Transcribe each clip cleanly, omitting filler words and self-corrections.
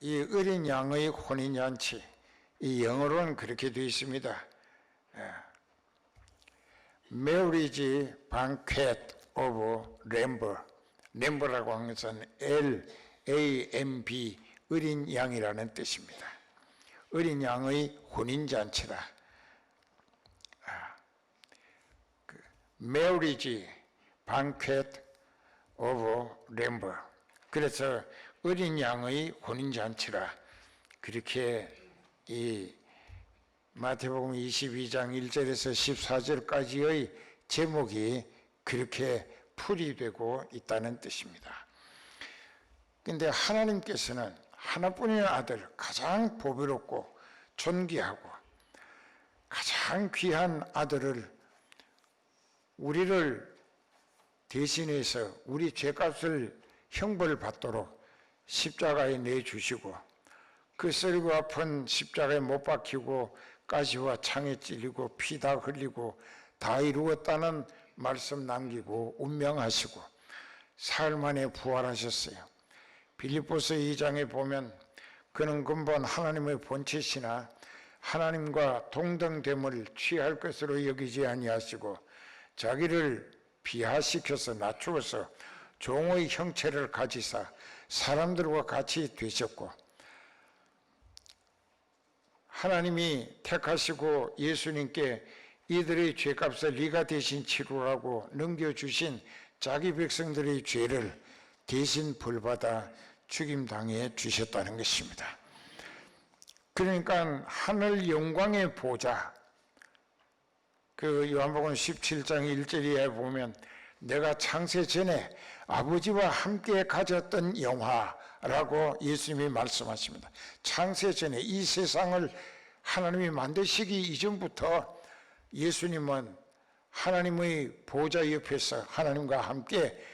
이 어린 양의 혼인잔치, 이 영어로는 그렇게 되어 있습니다. Marriage Banquet of Lamb. 램버라고 하는 것은 L-A-M-B, 어린 양이라는 뜻입니다. 어린 양의 혼인잔치라. Marriage Banquet of Lamb. 그래서 어린 양의 혼인잔치라. 그렇게 이 마태복음 22장 1절에서 14절까지의 제목이 그렇게 풀이되고 있다는 뜻입니다. 그런데 하나님께서는 하나뿐인 아들, 가장 보배롭고 존귀하고 가장 귀한 아들을 우리를 대신해서 우리 죄값을 형벌 받도록 십자가에 내주시고 그 썰고 아픈 십자가에 못 박히고 가시와 창에 찔리고 피 다 흘리고 다 이루었다는 말씀 남기고 운명하시고 사흘 만에 부활하셨어요. 빌립보서 2장에 보면 그는 근본 하나님의 본체시나 하나님과 동등됨을 취할 것으로 여기지 아니하시고 자기를 비하시켜서 낮추어서 종의 형체를 가지사 사람들과 같이 되셨고 하나님이 택하시고 예수님께 이들의 죄값을 네가 대신 치루라고 넘겨주신 자기 백성들의 죄를 대신 벌받아 죽임당해 주셨다는 것입니다. 그러니까 하늘 영광의 보좌, 그 요한복음 17장 1절에 보면 내가 창세 전에 아버지와 함께 가졌던 영화라고 예수님이 말씀하십니다. 창세 전에 이 세상을 하나님이 만드시기 이전부터 예수님은 하나님의 보좌 옆에서 하나님과 함께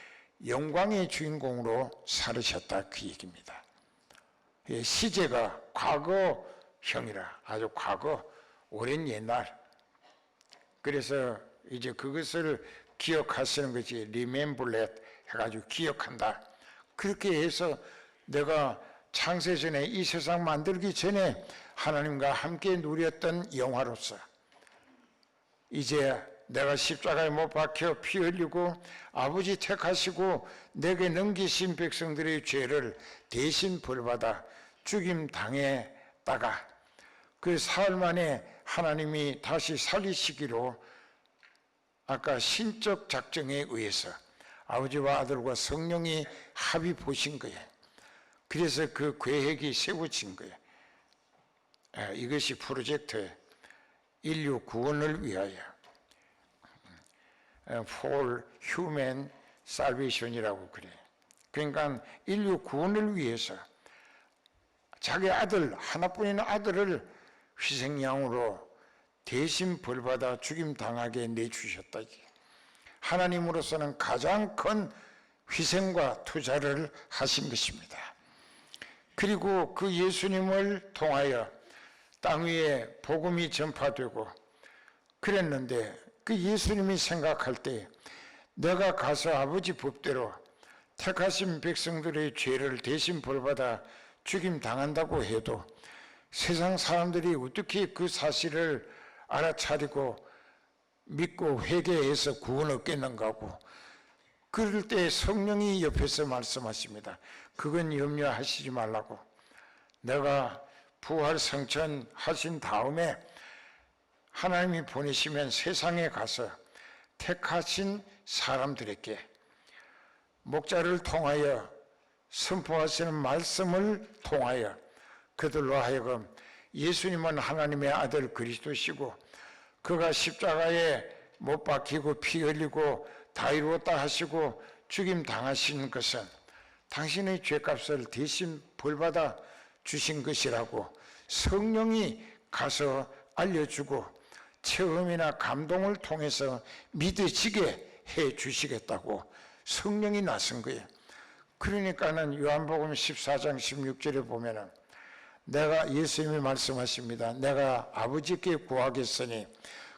영광의 주인공으로 살으셨다, 그 얘기입니다. 시제가 과거형이라, 아주 과거, 오랜 옛날. 그래서 이제 그것을 기억하시는 것이 리멤블렛 해가지고 기억한다. 그렇게 해서 내가 창세 전에 이 세상 만들기 전에 하나님과 함께 누렸던 영화로서 이제 내가 십자가에 못 박혀 피 흘리고 아버지 택하시고 내게 넘기신 백성들의 죄를 대신 벌받아 죽임 당했다가 그 사흘 만에 하나님이 다시 살리시기로 아까 신적 작정에 의해서 아버지와 아들과 성령이 합의 보신 거예요. 그래서 그 계획이 세워진 거예요. 이것이 프로젝트 인류 구원을 위하여 for human salvation이라고 그래요. 그러니까 인류 구원을 위해서 자기 아들, 하나뿐인 아들을 희생양으로 대신 벌받아 죽임당하게 내주셨다. 하나님으로서는 가장 큰 희생과 투자를 하신 것입니다. 그리고 그 예수님을 통하여 땅 위에 복음이 전파되고 그랬는데 그 예수님이 생각할 때 내가 가서 아버지 법대로 택하신 백성들의 죄를 대신 벌받아 죽임당한다고 해도 세상 사람들이 어떻게 그 사실을 알아차리고 믿고 회개해서 구원 얻겠는가 하고 그럴 때 성령이 옆에서 말씀하십니다. 그건 염려하시지 말라고. 내가 부활 성천하신 다음에 하나님이 보내시면 세상에 가서 택하신 사람들에게 목자를 통하여 선포하시는 말씀을 통하여 그들로 하여금 예수님은 하나님의 아들 그리스도시고 그가 십자가에 못 박히고 피 흘리고 다 이루었다 하시고 죽임 당하신 것은 당신의 죄값을 대신 벌받아 주신 것이라고 성령이 가서 알려주고 체험이나 감동을 통해서 믿어지게 해 주시겠다고 성령이 나선 거예요. 그러니까는 요한복음 14장 16절에 보면은 내가 예수님이 말씀하십니다. 내가 아버지께 구하겠으니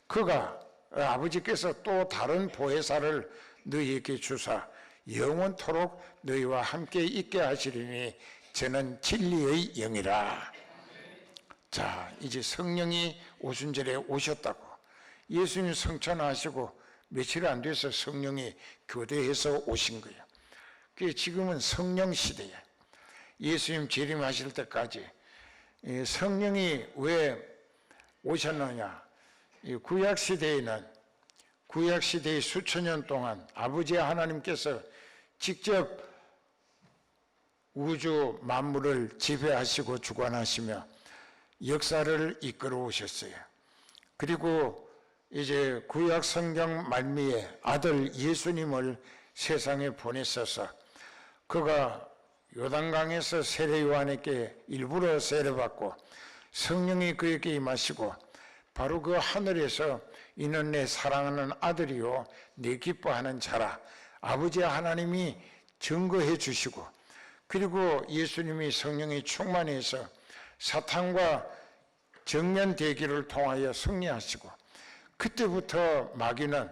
그가 아버지께서 또 다른 보혜사를 너희에게 주사 영원토록 너희와 함께 있게 하시리니 저는 진리의 영이라. 자, 이제 성령이 오순절에 오셨다고. 예수님 성천하시고 며칠 안 돼서 성령이 교대해서 오신 거예요. 그게 지금은 성령 시대예요. 예수님 재림하실 때까지 성령이 왜 오셨느냐? 구약 시대에는 구약 시대의 수천 년 동안 아버지 하나님께서 직접 우주 만물을 지배하시고 주관하시며 역사를 이끌어 오셨어요. 그리고 이제 구약 성경 말미에 아들 예수님을 세상에 보내셔서 그가 요단강에서 세례 요한에게 일부러 세례받고 성령이 그에게 임하시고 바로 그 하늘에서 이는 내 사랑하는 아들이요 내 기뻐하는 자라 아버지 하나님이 증거해 주시고 그리고 예수님이 성령이 충만해서 사탄과 정면 대결을 통하여 승리하시고 그때부터 마귀는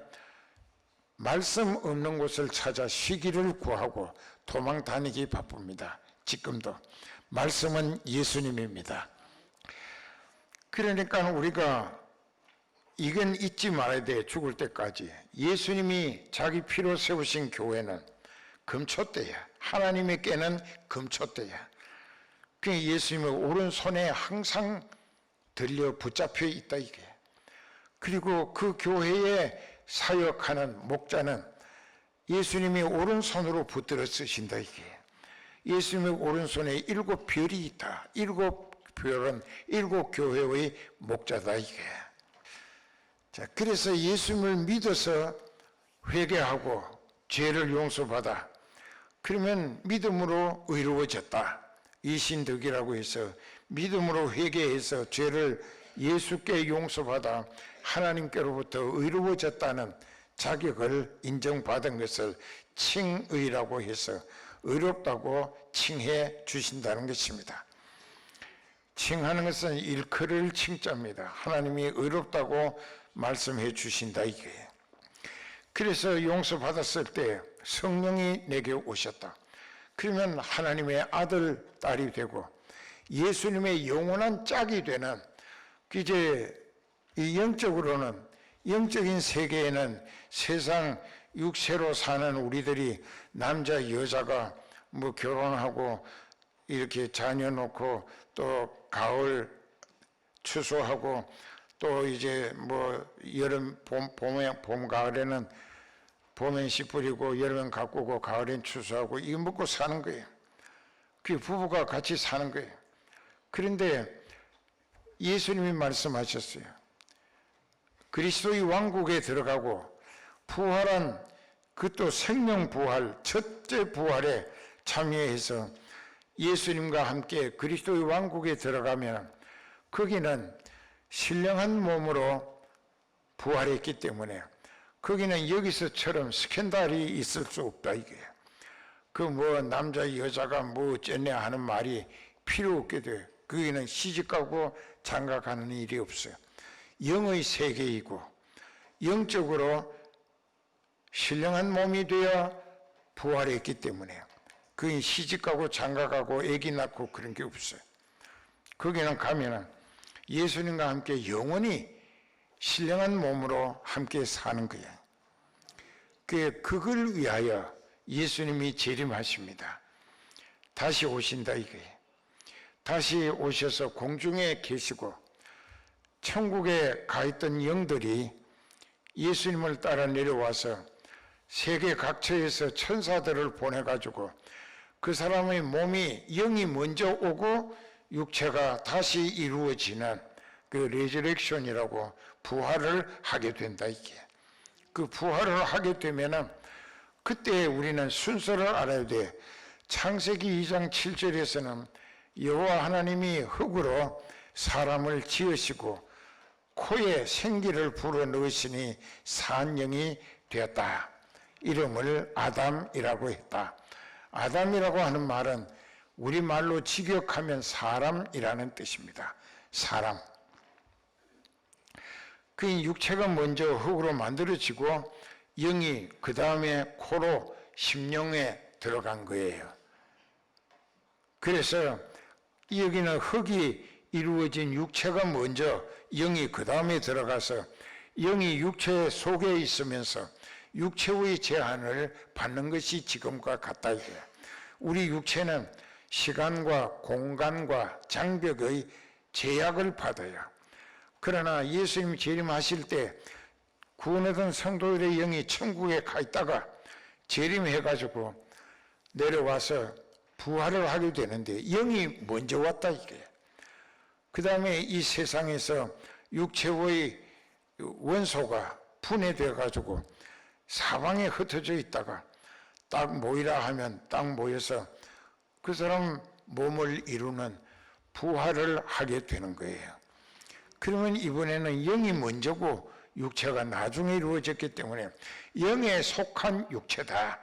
말씀 없는 곳을 찾아 쉬기를 구하고 도망 다니기 바쁩니다. 지금도 말씀은 예수님입니다. 그러니까 우리가 이건 잊지 말아야 돼. 죽을 때까지 예수님이 자기 피로 세우신 교회는 금초대야. 하나님에게는 금초대야. 그 예수님의 오른손에 항상 들려 붙잡혀 있다 이게. 그리고 그 교회에 사역하는 목자는 예수님이 오른손으로 붙들어 쓰신다 이게. 예수님의 오른손에 7별이 있다. 7별은 7교회의 목자다 이게. 자, 그래서 예수님을 믿어서 회개하고 죄를 용서받아. 그러면 믿음으로 의로워졌다. 이신덕이라고 해서 믿음으로 회개해서 죄를 예수께 용서받아 하나님께로부터 의로워졌다는 자격을 인정받은 것을 칭의라고 해서 의롭다고 칭해 주신다는 것입니다. 칭하는 것은 일컬을 칭자입니다. 하나님이 의롭다고 말씀해 주신다 이게. 그래서 용서받았을 때 성령이 내게 오셨다. 그러면 하나님의 아들, 딸이 되고 예수님의 영원한 짝이 되는 이제 이 영적인 세계에는 세상 육체로 사는 우리들이 남자 여자가 뭐 결혼하고 이렇게 자녀 놓고 또 가을 추수하고 또 이제 뭐 여름 봄 가을에는 봄엔 씨 뿌리고 여름엔 가꾸고 가을엔 추수하고 이거 먹고 사는 거예요. 그 부부가 같이 사는 거예요. 그런데 예수님이 말씀하셨어요. 그리스도의 왕국에 들어가고 부활한 그것도 생명 부활, 첫째 부활에 참여해서 예수님과 함께 그리스도의 왕국에 들어가면 거기는 신령한 몸으로 부활했기 때문에 거기는 여기서처럼 스캔들이 있을 수 없다 이게. 그 뭐 남자 여자가 뭐 어쩌네 하는 말이 필요 없게 돼. 거기는 시집가고 장가가는 일이 없어요. 영의 세계이고 영적으로 신령한 몸이 되어 부활했기 때문에 거기 시집가고 장가가고 아기 낳고 그런 게 없어요. 거기는 가면은 예수님과 함께 영원히 신령한 몸으로 함께 사는 거예요. 그걸 위하여 예수님이 재림하십니다. 다시 오신다 이거예요. 다시 오셔서 공중에 계시고 천국에 가 있던 영들이 예수님을 따라 내려와서 세계 각처에서 천사들을 보내가지고 그 사람의 몸이 영이 먼저 오고 육체가 다시 이루어지는 그 레저렉션이라고 부활을 하게 된다 이게. 그 부활을 하게 되면은 그때 우리는 순서를 알아야 돼. 창세기 2장 7절에서는 여호와 하나님이 흙으로 사람을 지으시고 코에 생기를 불어 넣으시니 산 영이 되었다. 이름을 아담이라고 했다. 아담이라고 하는 말은 우리말로 직역하면 사람이라는 뜻입니다. 사람. 그 육체가 먼저 흙으로 만들어지고 영이 그 다음에 코로 심령에 들어간 거예요. 그래서 여기는 흙이 이루어진 육체가 먼저 영이 그 다음에 들어가서 영이 육체 속에 있으면서 육체의 제한을 받는 것이 지금과 같다 이거예요. 우리 육체는 시간과 공간과 장벽의 제약을 받아요. 그러나 예수님 재림하실 때 구원하던 성도들의 영이 천국에 가 있다가 재림해가지고 내려와서 부활을 하게 되는데 영이 먼저 왔다 이게. 그 다음에 이 세상에서 육체의 원소가 분해되어가지고 사방에 흩어져 있다가 딱 모이라 하면 딱 모여서 그 사람 몸을 이루는 부활을 하게 되는 거예요. 그러면 이번에는 영이 먼저고 육체가 나중에 이루어졌기 때문에 영에 속한 육체다.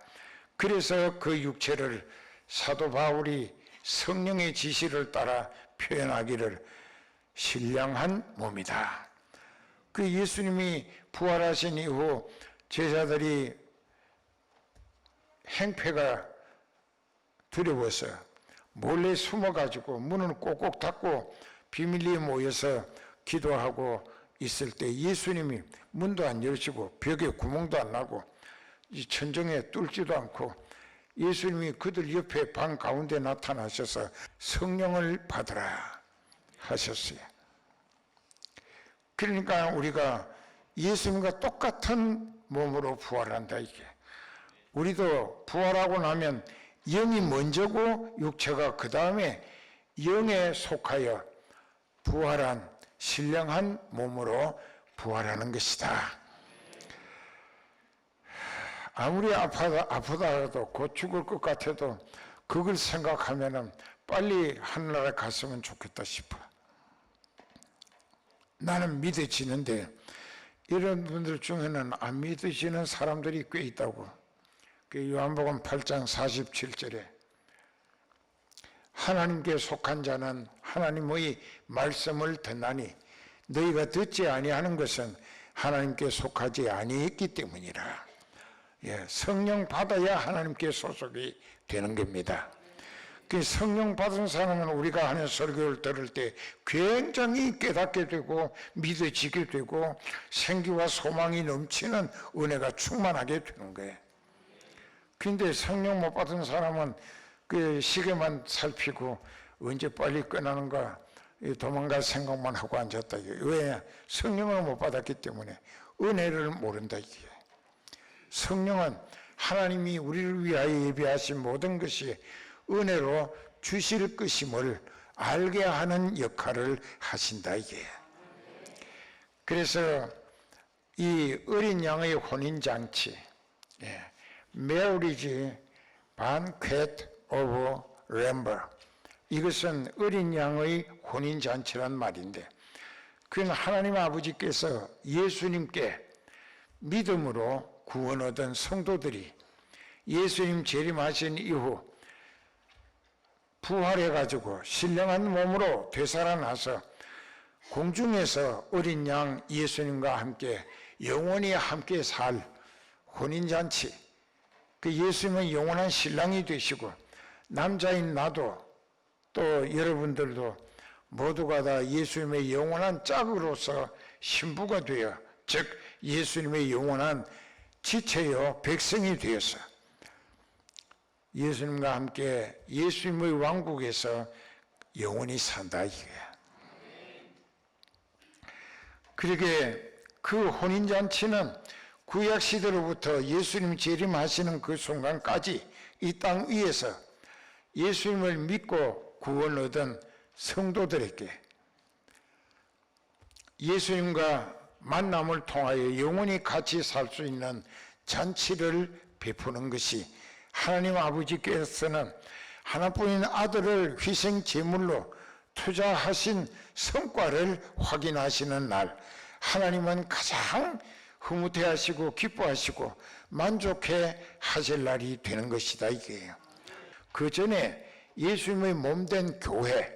그래서 그 육체를 사도 바울이 성령의 지시를 따라 표현하기를 신령한 몸이다. 그 예수님이 부활하신 이후 제자들이 행패가 두려워서 몰래 숨어가지고 문을 꼭꼭 닫고 비밀리에 모여서 기도하고 있을 때 예수님이 문도 안 열시고 벽에 구멍도 안 나고 이 천정에 뚫지도 않고 예수님이 그들 옆에 방 가운데 나타나셔서 성령을 받으라 하셨어요. 그러니까 우리가 예수님과 똑같은 몸으로 부활한다 이게. 우리도 부활하고 나면 영이 먼저고 육체가 그 다음에 영에 속하여 부활한 신령한 몸으로 부활하는 것이다. 아무리 아프다가도 곧 죽을 것 같아도 그걸 생각하면은 빨리 하늘나라 갔으면 좋겠다 싶어. 나는 믿어지는데 이런 분들 중에는 안 믿어지는 사람들이 꽤 있다고. 그 요한복음 8장 47절에 하나님께 속한 자는 하나님의 말씀을 듣나니 너희가 듣지 아니하는 것은 하나님께 속하지 아니했기 때문이라. 예, 성령 받아야 하나님께 소속이 되는 겁니다. 그 성령 받은 사람은 우리가 하는 설교를 들을 때 굉장히 깨닫게 되고 믿어지게 되고 생기와 소망이 넘치는 은혜가 충만하게 되는 거예요. 그런데 성령 못 받은 사람은 그 시계만 살피고 언제 빨리 끝나는가 도망갈 생각만 하고 앉았다. 왜? 성령을 못 받았기 때문에 은혜를 모른다. 이게. 성령은 하나님이 우리를 위하여 예비하신 모든 것이 은혜로 주실 것임을 알게 하는 역할을 하신다 이게. 그래서 이 어린 양의 혼인잔치, Marriage Banquet of Lamb, 이것은 어린 양의 혼인잔치란 말인데 그건 하나님 아버지께서 예수님께 믿음으로 구원 얻은 성도들이 예수님 재림하신 이후 부활해가지고 신령한 몸으로 되살아나서 공중에서 어린 양 예수님과 함께 영원히 함께 살 혼인잔치, 그 예수님은 영원한 신랑이 되시고 남자인 나도 또 여러분들도 모두가 다 예수님의 영원한 짝으로서 신부가 되어, 즉 예수님의 영원한 지체요 백성이 되어서 예수님과 함께 예수님의 왕국에서 영원히 산다 이거야. 그러게 그 혼인잔치는 구약시대로부터 예수님 재림하시는 그 순간까지 이 땅 위에서 예수님을 믿고 구원 얻은 성도들에게 예수님과 만남을 통하여 영원히 같이 살 수 있는 잔치를 베푸는 것이 하나님 아버지께서는 하나뿐인 아들을 희생 제물로 투자하신 성과를 확인하시는 날, 하나님은 가장 흐뭇해하시고 기뻐하시고 만족해 하실 날이 되는 것이다 이게요. 그 전에 예수님의 몸된 교회,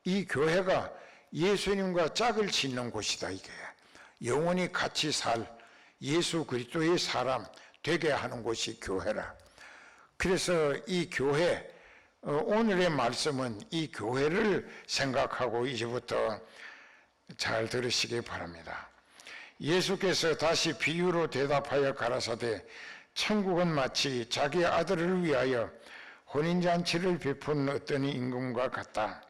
이 교회가 예수님과 짝을 짓는 곳이다 이게요. 영원히 같이 살 예수 그리스도의 사람 되게 하는 곳이 교회라. 그래서 이 교회 오늘의 말씀은 이 교회를 생각하고 이제부터 잘 들으시기 바랍니다. 예수께서 다시 비유로 대답하여 가라사대 천국은 마치 자기 아들을 위하여 혼인잔치를 베푼 어떤 임금과 같다.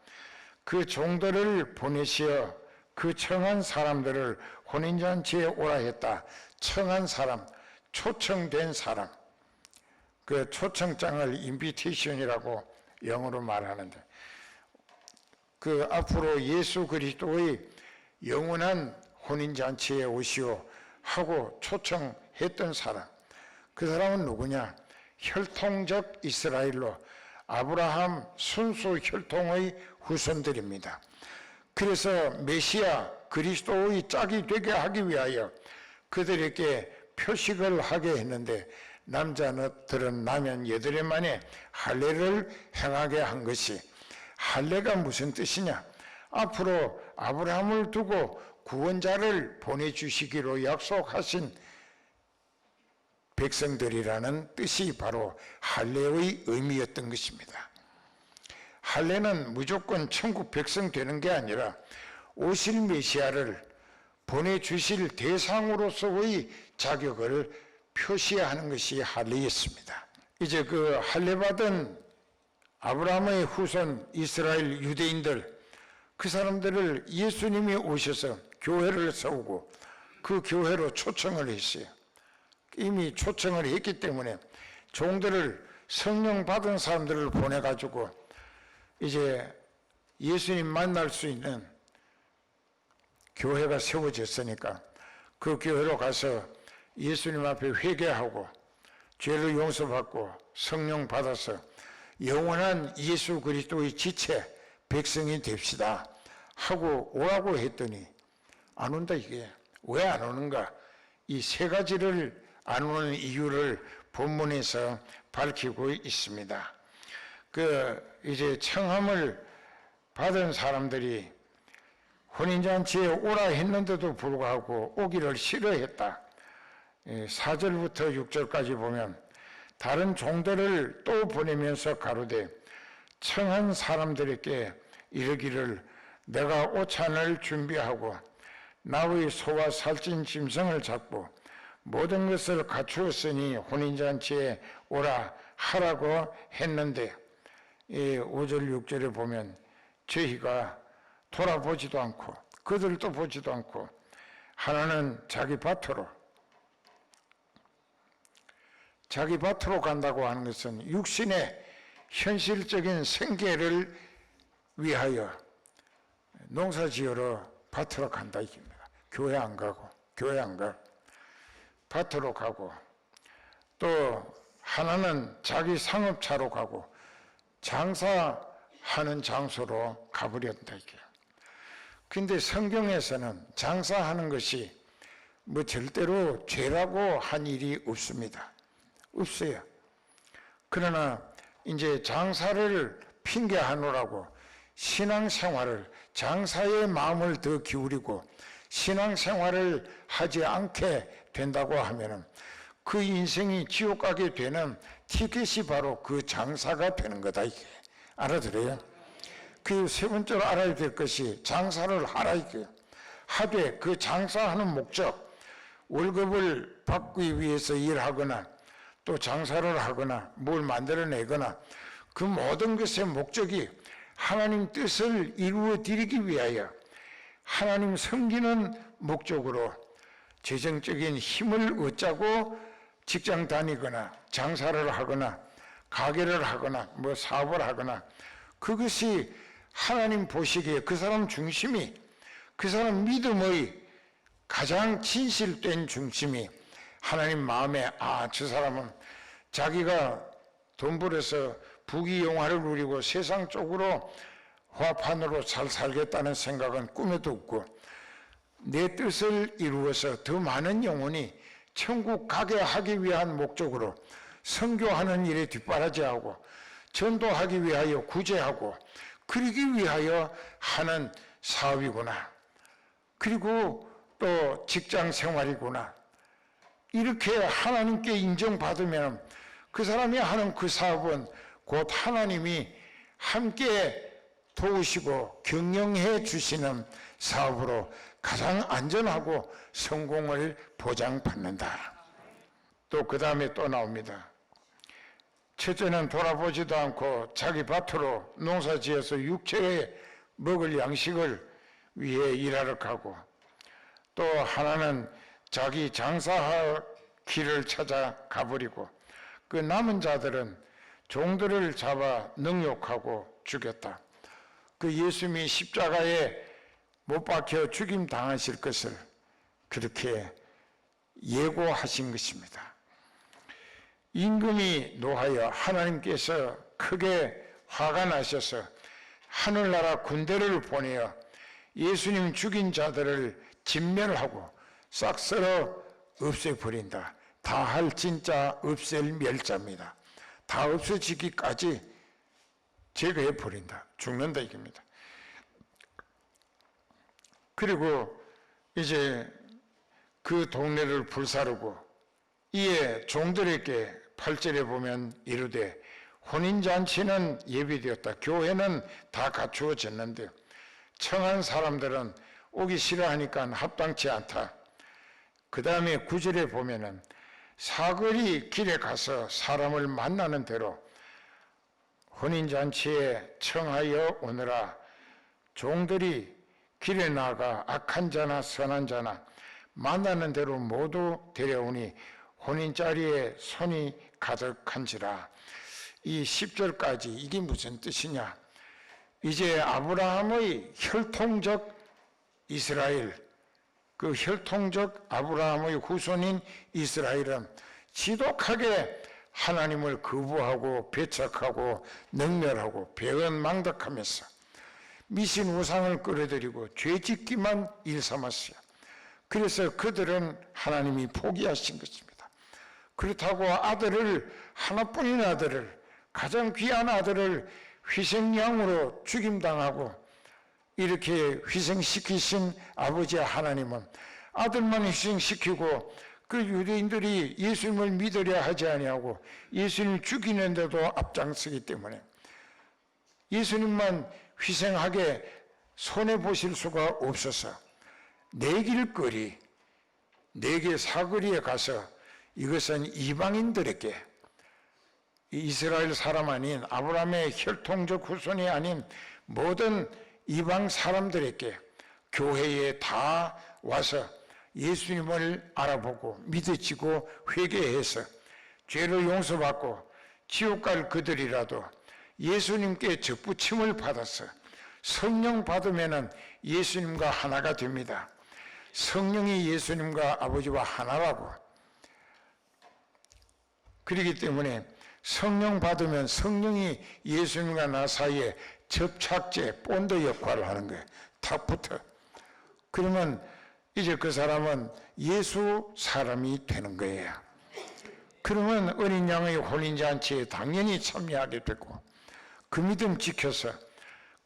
그 종들을 보내시어 그 청한 사람들을 혼인잔치에 오라 했다. 청한 사람, 초청된 사람. 그 초청장을 인비테이션이라고 영어로 말하는데, 그 앞으로 예수 그리스도의 영원한 혼인잔치에 오시오 하고 초청했던 사람, 그 사람은 누구냐? 혈통적 이스라엘로 아브라함 순수 혈통의 후손들입니다. 그래서 메시아 그리스도의 짝이 되게 하기 위하여 그들에게 표식을 하게 했는데, 남자들은 나면 8해 만에 할례를 행하게 한 것이, 할례가 무슨 뜻이냐? 앞으로 아브라함을 두고 구원자를 보내주시기로 약속하신 백성들이라는 뜻이 바로 할례의 의미였던 것입니다. 할례는 무조건 천국 백성 되는 게 아니라 오실 메시아를 보내주실 대상으로서의 자격을 표시하는 것이 할례였습니다. 이제 그 할례받은 아브라함의 후손 이스라엘 유대인들, 그 사람들을 예수님이 오셔서 교회를 세우고 그 교회로 초청을 했어요. 이미 초청을 했기 때문에 종들을, 성령 받은 사람들을 보내가지고 이제 예수님 만날 수 있는 교회가 세워졌으니까 그 교회로 가서 예수님 앞에 회개하고 죄를 용서받고 성령 받아서 영원한 예수 그리스도의 지체 백성이 됩시다 하고 오라고 했더니 안 온다. 이게 왜 안 오는가? 이 세 가지를 안 오는 이유를 본문에서 밝히고 있습니다. 이제 청함을 받은 사람들이 혼인잔치에 오라 했는데도 불구하고 오기를 싫어했다. 4절부터 6절까지 보면 다른 종들을 또 보내면서 가로되 청한 사람들에게 이르기를 내가 오찬을 준비하고 나의 소와 살찐 짐승을 잡고 모든 것을 갖추었으니 혼인잔치에 오라 하라고 했는데, 5절 6절에 보면 저희가 돌아보지도 않고 그들도 보지도 않고 하나는 자기 밭으로 간다고 하는 것은 육신의 현실적인 생계를 위하여 농사 지으러 밭으로 간다 이겁니다. 교회 안 가고 밭으로 가고, 또 하나는 자기 상업차로 가고 장사하는 장소로 가버렸다 이게. 근데 성경에서는 장사하는 것이 뭐 절대로 죄라고 한 일이 없습니다. 없어요. 그러나 이제 장사를 핑계하노라고 신앙생활을, 장사의 마음을 더 기울이고 신앙생활을 하지 않게 된다고 하면은 그 인생이 지옥 가게 되는 티켓이 바로 그 장사가 되는 거다 이게. 알아들어요? 그 세 번째로 알아야 될 것이 장사를 하라 이게. 하되 그 장사하는 목적, 월급을 받기 위해서 일하거나 또 장사를 하거나 뭘 만들어내거나 그 모든 것의 목적이 하나님 뜻을 이루어 드리기 위하여 하나님 섬기는 목적으로 재정적인 힘을 얻자고 직장 다니거나 장사를 하거나 가게를 하거나 뭐 사업을 하거나, 그것이 하나님 보시기에 그 사람 중심이, 그 사람 믿음의 가장 진실된 중심이 하나님 마음에, 저 사람은 자기가 돈 벌어서 부귀영화를 누리고 세상 쪽으로 화판으로 잘 살겠다는 생각은 꿈에도 없고, 내 뜻을 이루어서 더 많은 영혼이 천국 가게 하기 위한 목적으로 선교하는 일에 뒷바라지하고 전도하기 위하여 구제하고 그러기 위하여 하는 사업이구나. 그리고 또 직장 생활이구나. 이렇게 하나님께 인정받으면 그 사람이 하는 그 사업은 곧 하나님이 함께 도우시고 격려해 주시는 사업으로 가장 안전하고 성공을 보장받는다. 또 그 다음에 또 나옵니다. 첫째는 돌아보지도 않고 자기 밭으로 농사지어서 육체에 먹을 양식을 위해 일하러 가고, 또 하나는 자기 장사할 길을 찾아 가버리고, 그 남은 자들은 종들을 잡아 능욕하고 죽였다. 그 예수님이 십자가에 못 박혀 죽임 당하실 것을 그렇게 예고하신 것입니다. 임금이 노하여 하나님께서 크게 화가 나셔서 하늘나라 군대를 보내어 예수님 죽인 자들을 진멸하고 싹 썰어 없애버린다. 다 할 진짜 없앨 멸자입니다. 다 없어지기까지 제거해버린다. 죽는다 이겁니다. 그리고 이제 그 동네를 불사르고 이에 종들에게 8절에 보면 이르되 혼인잔치는 예비되었다. 교회는 다 갖추어졌는데 청한 사람들은 오기 싫어하니까 합당치 않다. 그 다음에 9절에 보면은 사거리 길에 가서 사람을 만나는 대로 혼인잔치에 청하여 오느라 종들이 길에 나가 악한 자나 선한 자나 만나는 대로 모두 데려오니 혼인자리에 손이 가득한지라. 이 10절까지 이게 무슨 뜻이냐? 이제 아브라함의 혈통적 이스라엘, 그 혈통적 아브라함의 후손인 이스라엘은 지독하게 하나님을 거부하고 배척하고 능멸하고 배은망덕하면서 미신 우상을 끌어들이고 죄짓기만 일삼았어요. 그래서 그들은 하나님이 포기하신 것입니다. 그렇다고 아들을, 하나뿐인 아들을, 가장 귀한 아들을 희생양으로 죽임당하고 이렇게 희생시키신 아버지 하나님은 아들만 희생시키고 그 유대인들이 예수님을 믿으려 하지 아니하고 예수님을 죽이는데도 앞장서기 때문에 예수님만 희생하게 손해보실 수가 없어서 네 길거리, 네 개 사거리에 가서 이것은 이방인들에게, 이스라엘 사람 아닌 아브라함의 혈통적 후손이 아닌 모든 이방 사람들에게 교회에 다 와서 예수님을 알아보고 믿어지고 회개해서 죄를 용서받고 지옥 갈 그들이라도 예수님께 접붙임을 받아서 성령 받으면은 예수님과 하나가 됩니다. 성령이 예수님과 아버지와 하나라고. 그렇기 때문에 성령 받으면 성령이 예수님과 나 사이에 접착제, 본드 역할을 하는 거예요. 탁 붙어. 그러면 이제 그 사람은 예수 사람이 되는 거예요. 그러면 어린 양의 혼인잔치에 당연히 참여하게 되고 그 믿음 지켜서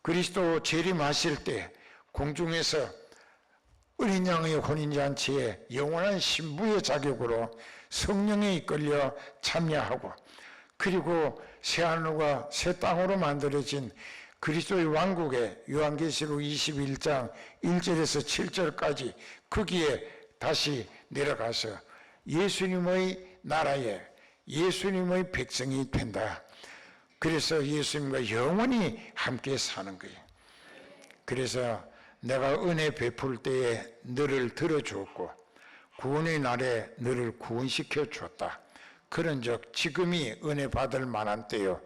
그리스도 재림하실 때 공중에서 어린 양의 혼인잔치에 영원한 신부의 자격으로 성령에 이끌려 참여하고, 그리고 새하늘과 새 땅으로 만들어진 그리스도의 왕국에 요한계시록 21장 1절에서 7절까지 거기에 다시 내려가서 예수님의 나라에 예수님의 백성이 된다. 그래서 예수님과 영원히 함께 사는 거예요. 그래서 내가 은혜 베풀 때에 너를 들어주었고 구원의 날에 너를 구원시켜 주었다. 그런즉 지금이 은혜 받을 만한 때요,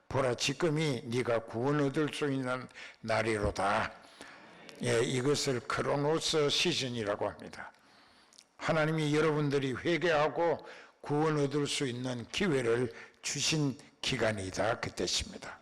보라 지금이 네가 구원 얻을 수 있는 날이로다. 예, 이것을 크로노스 시즌이라고 합니다. 하나님이 여러분들이 회개하고 구원 얻을 수 있는 기회를 주신 기간이다, 그 뜻입니다.